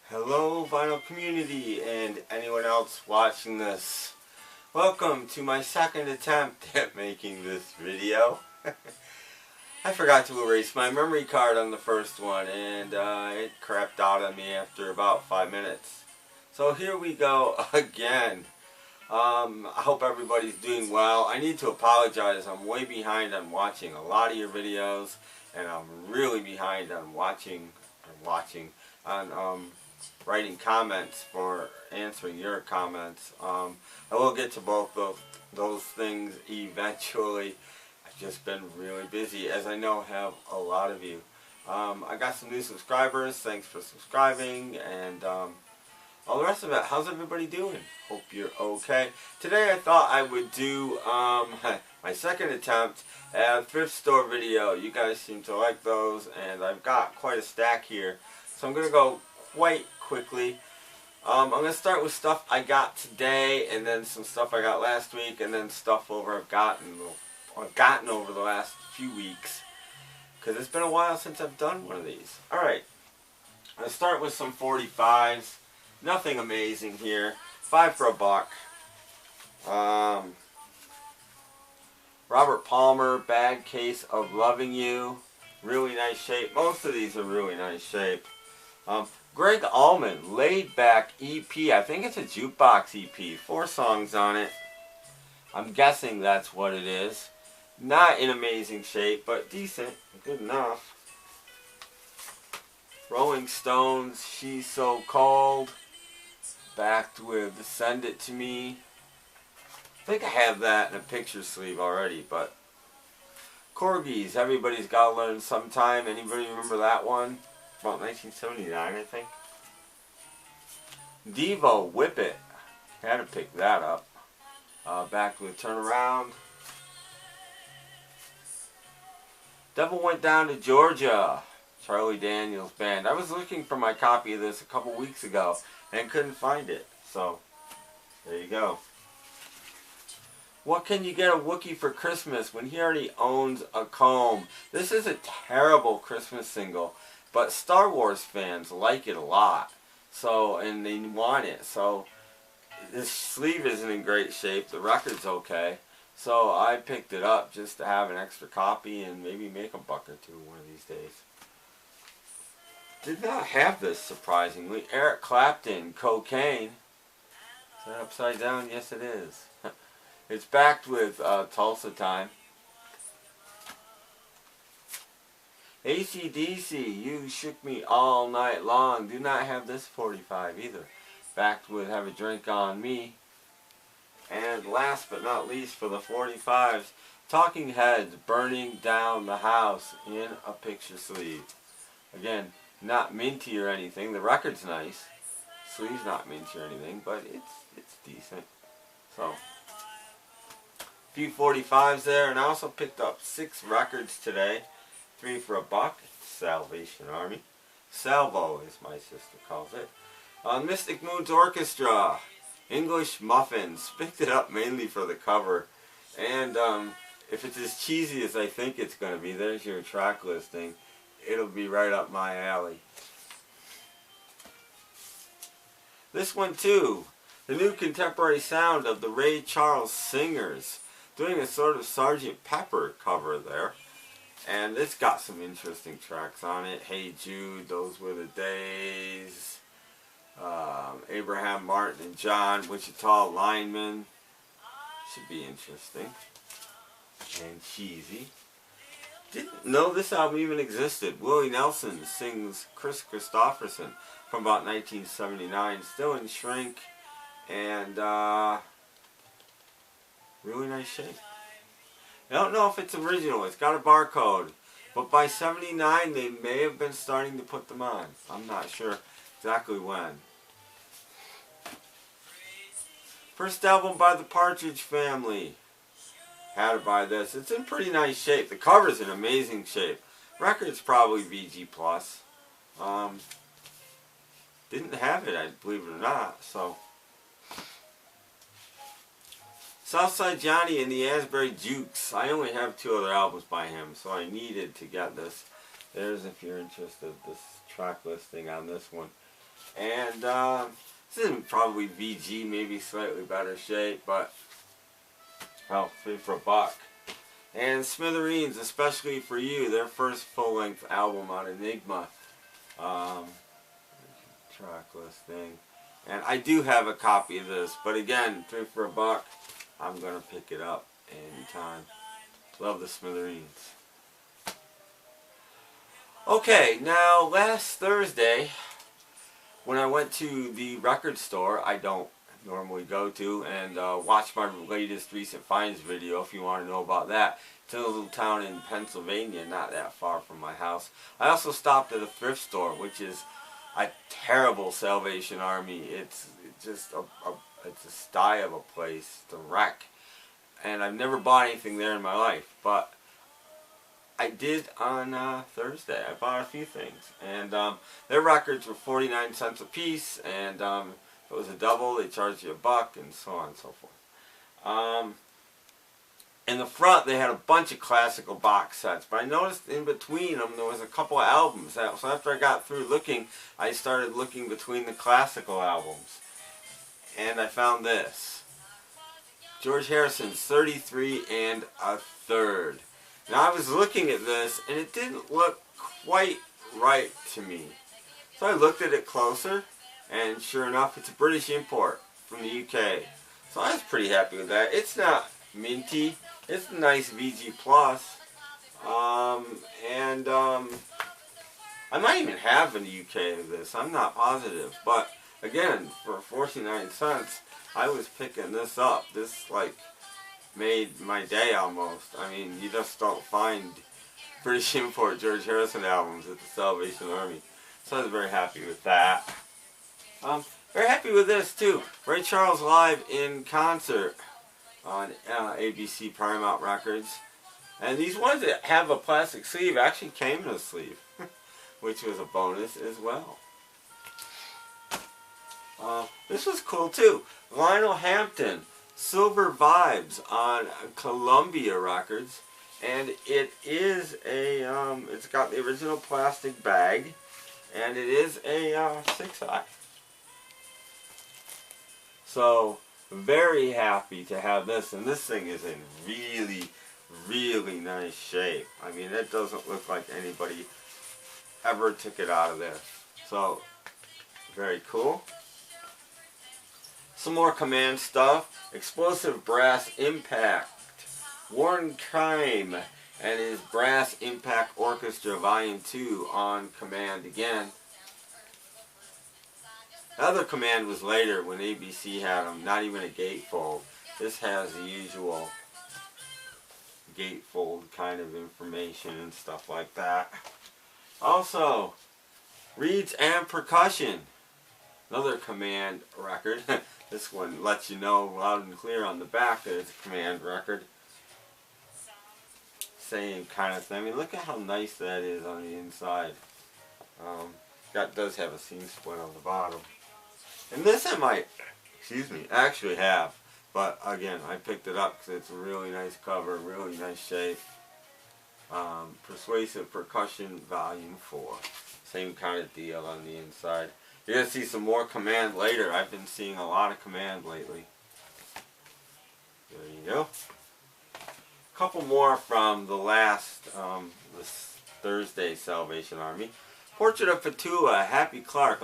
Hello vinyl community and anyone else watching this. Welcome to my second attempt at making this video. I forgot to erase my memory card on the first one and it crapped out on me after about 5 minutes. So here we go again. I hope everybody's doing well. I need to apologize. I'm way behind on watching a lot of your videos, and I'm really behind on writing comments for answering your comments. I will get to both of those things eventually. I've just been really busy, as I know have a lot of you. I got some new subscribers. Thanks for subscribing, and all the rest of it. How's everybody doing? Hope you're okay. Today I thought I would do my second attempt at a thrift store video. You guys seem to like those, and I've got quite a stack here. So I'm going to go quite quickly. I'm going to start with stuff I got today, and then some stuff I got last week, and then stuff I've gotten over the last few weeks. Because it's been a while since I've done one of these. Alright, I'm going to start with some 45s. Nothing amazing here. 5 for $1. Robert Palmer, Bad Case of Loving You. Really nice shape. Most of these are really nice shape. Greg Allman, Laid Back EP. I think it's a jukebox EP. 4 songs on it. I'm guessing that's what it is. Not in amazing shape, but decent. Good enough. Rolling Stones, She's So Cold. Backed with Send It To Me. I think I have that in a picture sleeve already, but Corgis, Everybody's Gotta Learn Sometime. Anybody remember that one? About 1979, I think. Devo, Whip It. Had to pick that up. Backed with Turn Around. Devil Went Down to Georgia. Charlie Daniels Band. I was looking for my copy of this a couple weeks ago and couldn't find it. So, there you go. What can you get a Wookiee for Christmas when he already owns a comb? This is a terrible Christmas single, but Star Wars fans like it a lot. So, and they want it. So, this sleeve isn't in great shape. The record's okay. So, I picked it up just to have an extra copy and maybe make a buck or two one of these days. Did not have this, surprisingly. Eric Clapton, Cocaine. Is that upside down? Yes, it is. It's backed with Tulsa Time. AC/DC, You Shook Me All Night Long. Do not have this 45 either. Backed with Have a Drink on Me. And last but not least for the 45s, Talking Heads, Burning Down the House in a picture sleeve. Again, not minty or anything. The record's nice. Sleeve's not minty or anything, but it's decent. So, a few 45s there, and I also picked up 6 records today. 3 for $1. Salvation Army. Salvo, as my sister calls it. Mystic Moods Orchestra. English Muffins. Picked it up mainly for the cover. And if it's as cheesy as I think it's going to be, there's your track listing. It'll be right up my alley. This one too. The new contemporary sound of the Ray Charles Singers. Doing a sort of Sgt. Pepper cover there. And it's got some interesting tracks on it. Hey Jude, Those Were the Days. Abraham Martin and John, Wichita Lineman. Should be interesting. And cheesy. Didn't know this album even existed. Willie Nelson sings Chris Christopherson from about 1979. Still in shrink. And really nice shape. I don't know if it's original. It's got a barcode. But by 79 they may have been starting to put them on. I'm not sure exactly when. First album by the Partridge Family. Had to buy this. It's in pretty nice shape. The cover's in amazing shape. Record's probably VG+. Didn't have it, I believe it or not. So, Southside Johnny and the Asbury Jukes. I only have 2 other albums by him, so I needed to get this. There's, if you're interested, this track listing on this one. And this isn't probably VG, maybe slightly better shape, but well, 3 for $1. And Smithereens, especially for you, their first full-length album on Enigma. Track listing. And I do have a copy of this, but again, 3 for $1. I'm going to pick it up anytime. Love the Smithereens. Okay, now last Thursday, when I went to the record store I don't normally go to, and watch my latest recent finds video if you want to know about that. It's in a little town in Pennsylvania, not that far from my house. I also stopped at a thrift store, which is a terrible Salvation Army. It's just it's a sty of a place, it's a wreck. And I've never bought anything there in my life, but I did on Thursday. I bought a few things, and their records were 49 cents a piece, and if it was a double, they charged you $1, and so on and so forth. In the front, they had a bunch of classical box sets, but I noticed in between them there was a couple of albums. So after I got through looking, I started looking between the classical albums, and I found this. George Harrison's 33 1/3. Now I was looking at this and it didn't look quite right to me. So I looked at it closer, and sure enough, it's a British import from the UK. So I was pretty happy with that. It's not minty. It's a nice VG Plus. I might even have in the UK of this. I'm not positive. But again, for 49 cents, I was picking this up. This made my day almost. I mean, you just don't find British import George Harrison albums at the Salvation Army. So I was very happy with that. Very happy with this too. Ray Charles live in concert on ABC Paramount Records. And these ones that have a plastic sleeve actually came in a sleeve, which was a bonus as well. This was cool too. Lionel Hampton, Silver Vibes on Columbia Records, and it is a it's got the original plastic bag, and it is a 6-eye. So very happy to have this, and this thing is in really nice shape. I mean, it doesn't look like anybody ever took it out of there. So very cool. Some more Command stuff. Explosive Brass Impact. Warren Kime and his Brass Impact Orchestra Volume 2 on Command again. The other Command was later when ABC had them, not even a gatefold. This has the usual gatefold kind of information and stuff like that. Also, Reeds and Percussion. Another Command record. This one lets you know loud and clear on the back that it's a Command record. Same kind of thing. I mean, look at how nice that is on the inside. That does have a seam split on the bottom. And this I might, actually have. But again, I picked it up because it's a really nice cover, really nice shape. Persuasive Percussion Volume 4. Same kind of deal on the inside. You're going to see some more Command later. I've been seeing a lot of Command lately. There you go. A couple more from the last, this Thursday Salvation Army. Portrait of Petula, Happy Heart,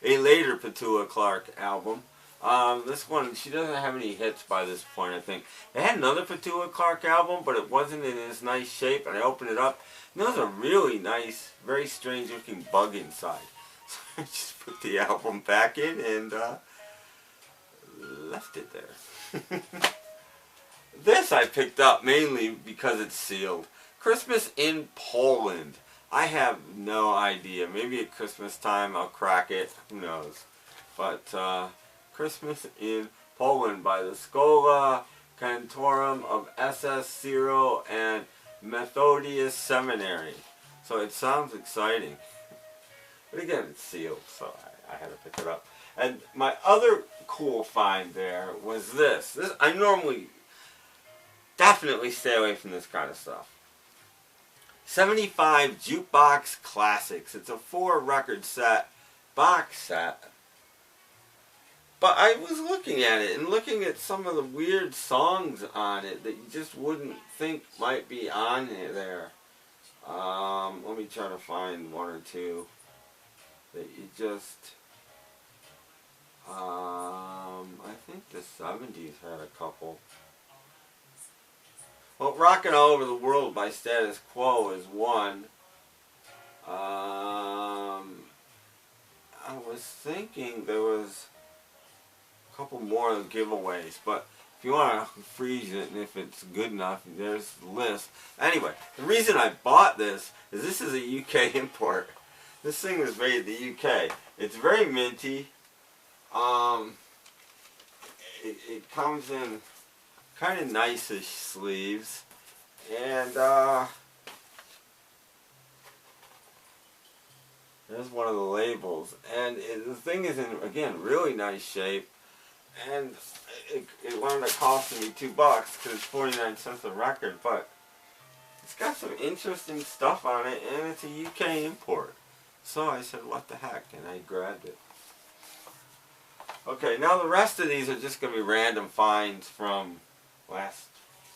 a later Petula Clark album. This one, she doesn't have any hits by this point, I think. They had another Petula Clark album, but it wasn't in this nice shape, and I opened it up, and there was a really nice, very strange looking bug inside. So I just put the album back in and left it there. This I picked up mainly because it's sealed. Christmas in Poland. I have no idea. Maybe at Christmas time I'll crack it. Who knows? But Christmas in Poland by the Schola Cantorum of SS Cyril and Methodius Seminary. So it sounds exciting. But again, it's sealed, so I had to pick it up. And my other cool find there was this. I normally definitely stay away from this kind of stuff. 75 Jukebox Classics. It's a 4-record set, box set. But I was looking at it and looking at some of the weird songs on it that you just wouldn't think might be on there. Let me try to find one or two that you just... I think the 70s had a couple. Well, Rockin' All Over the World by Status Quo is one. I was thinking there was a couple more giveaways, but if you want to freeze it and if it's good enough, there's the list. Anyway, the reason I bought this is a UK import. This thing was made in the UK. It's very minty. It comes in kind of nice-ish sleeves, and there's one of the labels, and the thing is in, again, really nice shape, and it wound up costing me $2 because it's 49 cents a record, but it's got some interesting stuff on it, and it's a UK import. So I said, what the heck, and I grabbed it. Okay, now the rest of these are just going to be random finds from last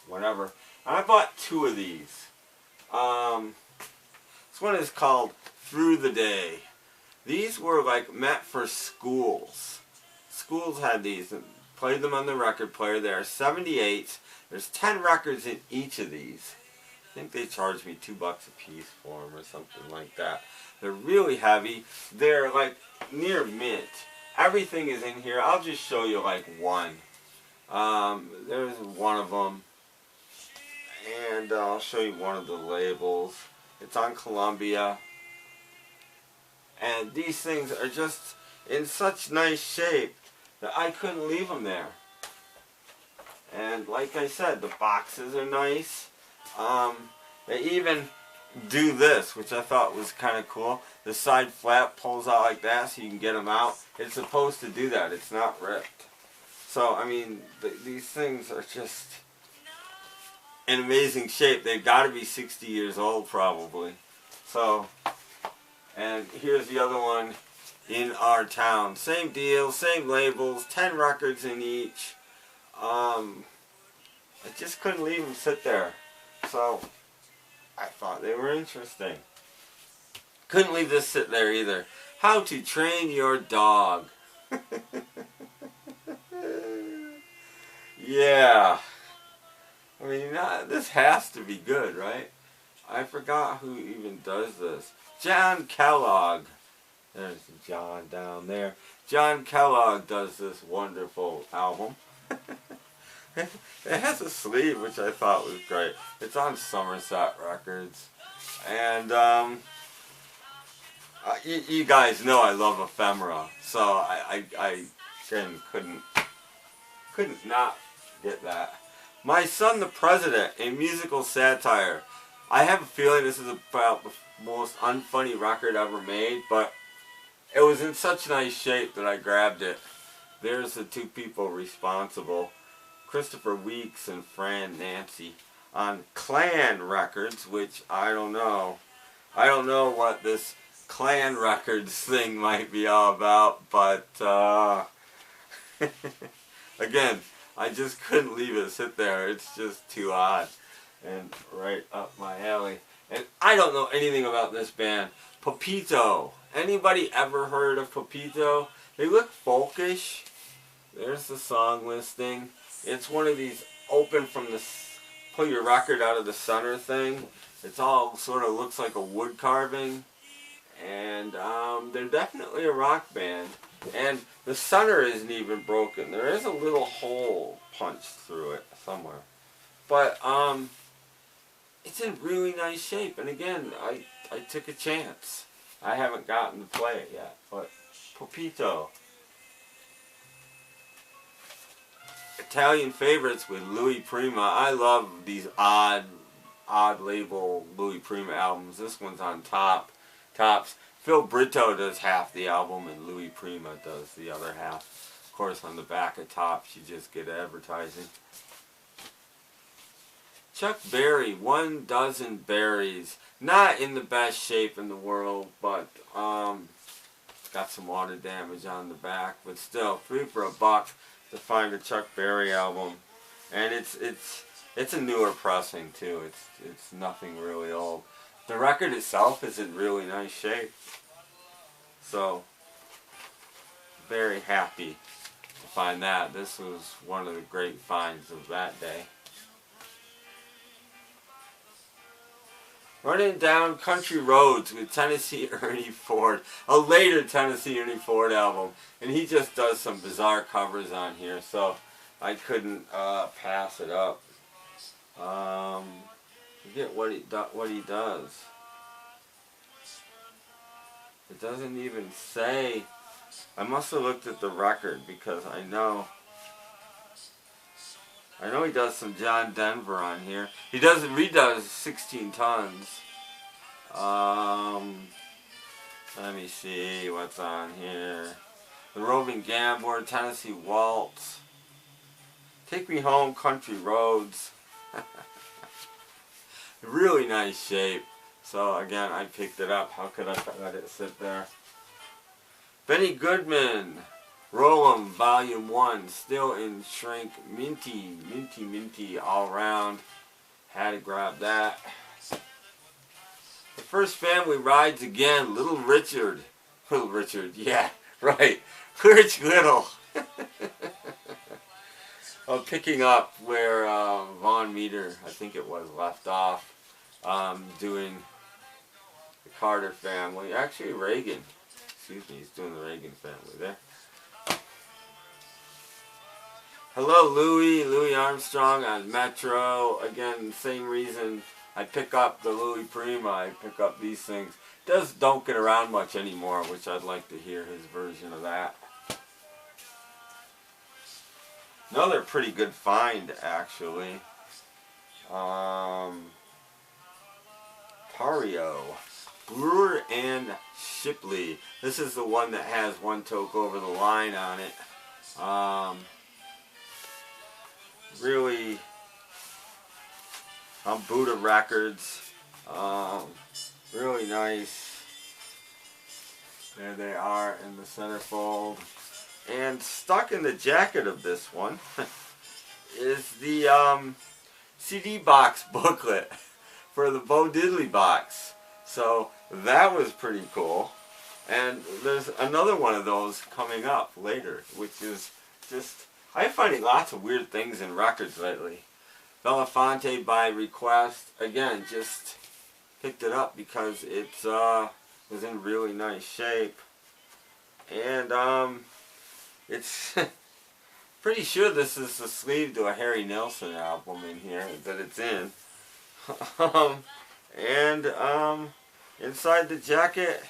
whatever. And I bought 2 of these. This one is called Through the Day. These were like meant for schools. Schools had these and played them on the record player. They are 78s. There's 10 records in each of these. I think they charged me $2 a piece for them or something like that. They're really heavy. They're like near mint. Everything is in here. I'll just show you like one. There's one of them. And I'll show you one of the labels. It's on Columbia. And these things are just in such nice shape that I couldn't leave them there. And like I said, the boxes are nice. They even do this, which I thought was kind of cool. The side flap pulls out like that so you can get them out. It's supposed to do that. It's not ripped. So, I mean, these things are just in amazing shape. They've got to be 60 years old probably. So, and here's the other one in our town. Same deal, same labels, 10 records in each. I just couldn't leave them sit there. So, I thought they were interesting. Couldn't leave this sit there either. How to Train Your Dog. Yeah. I mean, this has to be good, right? I forgot who even does this. John Kellogg. There's John down there. John Kellogg does this wonderful album. It has a sleeve, which I thought was great. It's on Somerset Records. And, you guys know I love ephemera. So, I again, couldn't not get that. My Son the President, a musical satire. I have a feeling this is about the most unfunny record ever made, but it was in such nice shape that I grabbed it. There's the 2 people responsible. Christopher Weeks and Fran Nancy on Clan Records, which I don't know. I don't know what this Clan Records thing might be all about, but again, I just couldn't leave it sit there. It's just too odd and right up my alley. And I don't know anything about this band. Pepito. Anybody ever heard of Pepito? They look folkish. There's the song listing. It's one of these open from the, pull your record out of the center thing. It's all sort of looks like a wood carving. And they're definitely a rock band. And the center isn't even broken. There is a little hole punched through it somewhere. But it's in really nice shape. And again, I took a chance. I haven't gotten to play it yet. But Pepito. Italian Favorites with Louis Prima. I love these odd label Louis Prima albums. This one's on tops. Phil Brito does half the album and Louis Prima does the other half. Of course, on the back of Tops, you just get advertising. Chuck Berry, 1 dozen berries. Not in the best shape in the world, but got some water damage on the back. But still, 3 for $1 to find a Chuck Berry album, and it's a newer pressing too. It's nothing really old. The record itself is in really nice shape, so very happy to find that. This was one of the great finds of that day. Running Down Country Roads with Tennessee Ernie Ford, a later Tennessee Ernie Ford album, and he just does some bizarre covers on here, so I couldn't pass it up. Forget what he does. It doesn't even say. I must have looked at the record because I know he does some John Denver on here. He redoes 16 Tons. Let me see what's on here. The Roving Gambler, Tennessee Waltz, Take Me Home, Country Roads. Really nice shape. So again, I picked it up. How could I let it sit there? Benny Goodman, Roll 'em, Volume 1, still in shrink, minty all around. Had to grab that. The First Family Rides Again, Little Richard, yeah, right, Rich Little. Picking up where Von Meter, I think it was, left off, doing the Carter family, actually Reagan. Excuse me, he's doing the Reagan family there. Hello, Louis Armstrong on Metro. Again, same reason I pick up the Louis Prima. I pick up these things. Don't get around much anymore, which I'd like to hear his version of that. Another pretty good find, actually. Tario, Brewer and Shipley. This is the one that has One Toke Over the Line on it. Really, on Buddha Records. Really nice. There they are in the centerfold. And stuck in the jacket of this one is the CD box booklet for the Bo Diddley box. So that was pretty cool. And there's another one of those coming up later, which is just, I'm finding lots of weird things in records lately. Belafonte by request. Again, just picked it up because it was in really nice shape. And it's pretty sure this is the sleeve to a Harry Nilsson album in here that it's in. Inside the jacket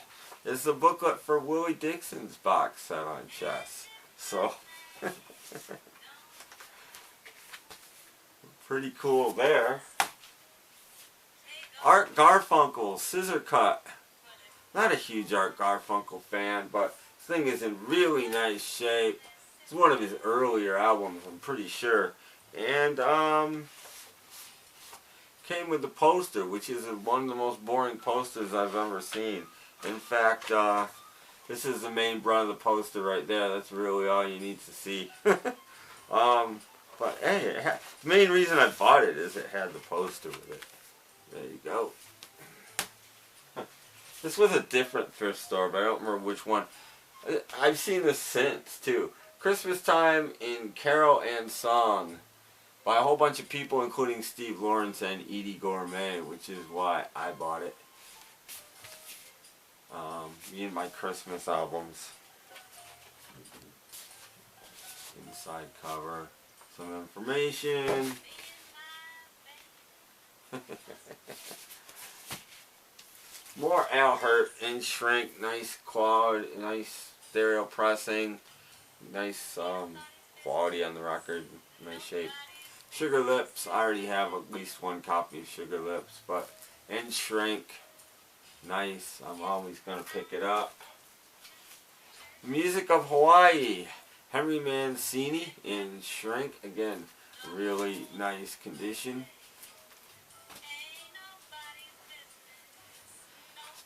is the booklet for Willie Dixon's box set on chess. So pretty cool there. Art Garfunkel, Scissor Cut. Not a huge Art Garfunkel fan, but this thing is in really nice shape. It's one of his earlier albums, I'm pretty sure. And came with the poster, which is one of the most boring posters I've ever seen. In fact, this is the main brunt of the poster right there. That's really all you need to see. But hey, the main reason I bought it is it had the poster with it. There you go. This was a different thrift store, but I don't remember which one. I've seen this since, too. Christmas Time in Carol and Song by a whole bunch of people, including Steve Lawrence and Edie Gourmet, which is why I bought it. Me and my Christmas albums. Inside cover. Some information. More Al Hurt in shrink. Nice quality, nice stereo pressing. Nice quality on the record. Nice shape. Sugar Lips. I already have at least one copy of Sugar Lips, but in shrink. Nice. I'm always going to pick it up. Music of Hawaii. Henry Mancini in shrink. Again, really nice condition.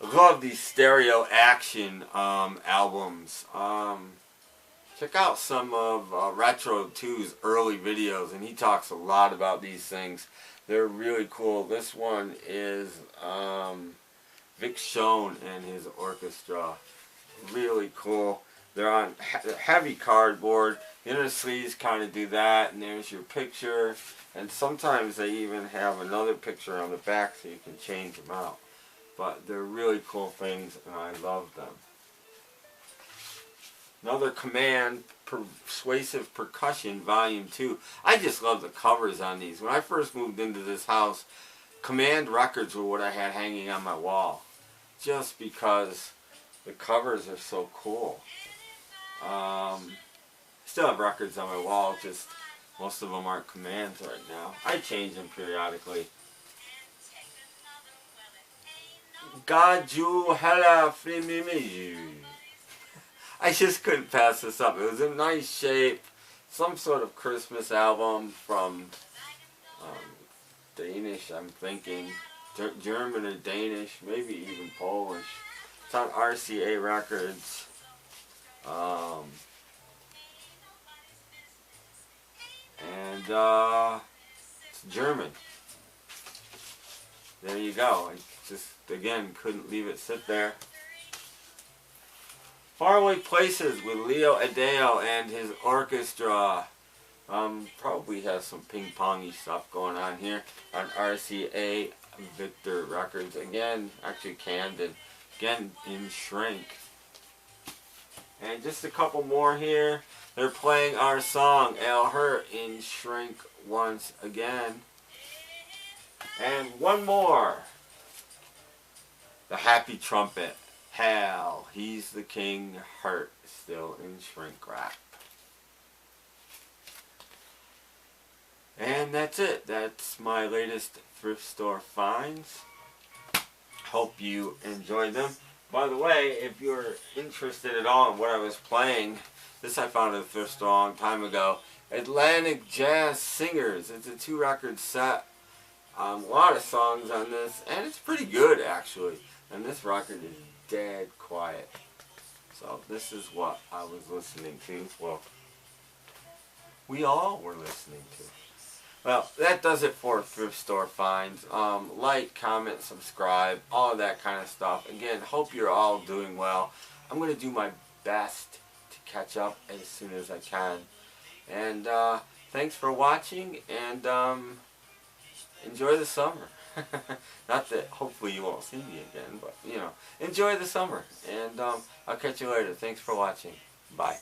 I love these stereo action albums. Check out some of Retro 2's early videos, and he talks a lot about these things. They're really cool. This one is Vic Schoen and his orchestra. Really cool. They're on heavy cardboard. The inner sleeves kind of do that, and there's your picture. And sometimes they even have another picture on the back so you can change them out. But they're really cool things, and I love them. Another Command Persuasive Percussion Volume 2. I just love the covers on these. When I first moved into this house, Command records were what I had hanging on my wall. Just because the covers are so cool. I still have records on my wall, just most of them aren't Commands right now. I change them periodically. Gaju Hela Flimimiju. I just couldn't pass this up. It was in nice shape. Some sort of Christmas album from Danish, I'm thinking. German or Danish, maybe even Polish. It's on RCA Records. It's German. There you go. I just, again, couldn't leave it sit there. Faraway Places with Leo Adeo and his orchestra. Probably has some ping-pongy stuff going on here on RCA Victor Records. Again, actually Camden. Again, in shrink. And just a couple more here. They're playing our song, El Hurt, in shrink once again. And one more. The Happy Trumpet. Hal, He's the King, Hurt, still in shrink wrap. And that's it. That's my latest thrift store finds. Hope you enjoyed them. By the way, if you're interested at all in what I was playing, this I found at a thrift store a long time ago. Atlantic Jazz Singers. It's a 2-record set. A lot of songs on this, and it's pretty good actually. And this record is dead quiet. So this is what I was listening to. Well, we all were listening to. Well, that does it for thrift store finds. Like, comment, subscribe, all of that kind of stuff. Again, hope you're all doing well. I'm going to do my best to catch up as soon as I can. And thanks for watching, and enjoy the summer. Not that hopefully you won't see me again, but you know, enjoy the summer. And I'll catch you later. Thanks for watching. Bye.